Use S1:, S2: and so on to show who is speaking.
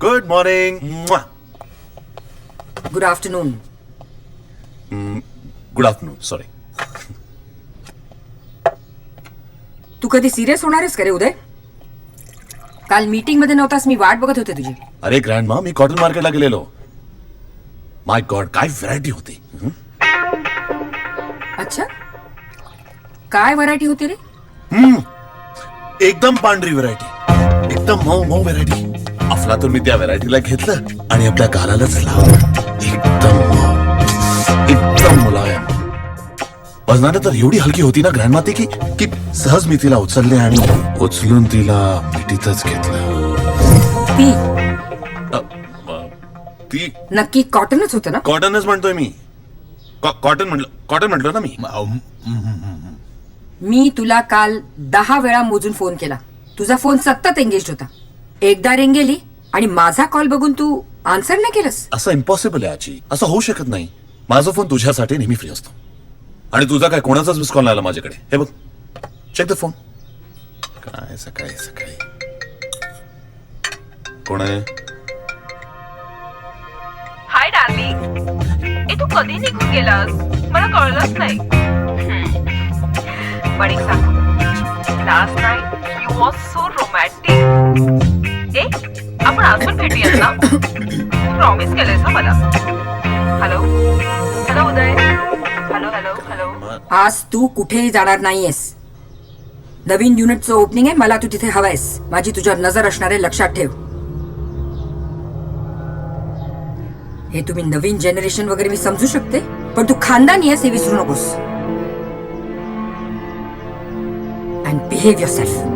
S1: Good morning.
S2: Good afternoon.
S1: Good afternoon. Sorry.
S2: तू कधी serious होणारच का रे उदय? काल मीटिंग मध्ये नव्हतास, मी वाट बघत होते तुझी.
S1: अरे ग्रँडमा, मी कॉटन मार्केटला गेलेलो. माय गॉड, काय व्हरायटी होती.
S2: अच्छा, काय व्हरायटी होती रे?
S1: एकदम पांढरी व्हरायटी, एकदम मऊ मऊ व्हरायटी. अफलातून मी त्या व्हरायटीला घेतलं आणि आपल्या गालालाच लावलं. एकदम मऊ, एकदम मुलायम. वजनाने तर एवढी हलकी होती ना ग्रँडमा ती की सहज मी तिला उचलले आणि उचलून तिला मिठीतच घेतलं. ती
S2: नक्की कॉटनच होतं ना?
S1: कॉटनच म्हणतोय मी. कॉटन म्हटलं ना मी.
S2: मी तुला काल 10 वेळा मोजून फोन केला. तुझा फोन सतत एंगेज होता. एकदा रिंग गेली आणि माझा कॉल बघून तू आन्सर नाही केलंस.
S1: असं इम्पॉसिबल आहे आजी, असं होऊ शकत नाही. माझा फोन तुझ्यासाठी नेहमी फ्री असतो आणि तुझा काय कोणाचाच मिस कॉल नाही आला माझ्याकडे. हे बघ, चेक द फोन. काय सकाळी सकाळी कोण आहे?
S3: Hi darling. तू कधी निघून गेलास मला कळलंच नाही. पण एक सांग, last night you was so romantic. आपण अजून भेटूयात ना? प्रॉमिस केलंयस ना मला. Hello hello Uday. Hello hello hello.
S2: आज तू कुठेही जाणार नाहीयेस. नवीन युनिटचं ओपनिंग आहे, मला तू तिथे हवायस. माझी तुझ्यावर नजर असणार आहे, लक्षात ठेव. हे तुम्ही नवीन जनरेशन वगैरे मी समजू शकते, पण तू खानदानी आहेस हे विसरू नकोस. And behave yourself.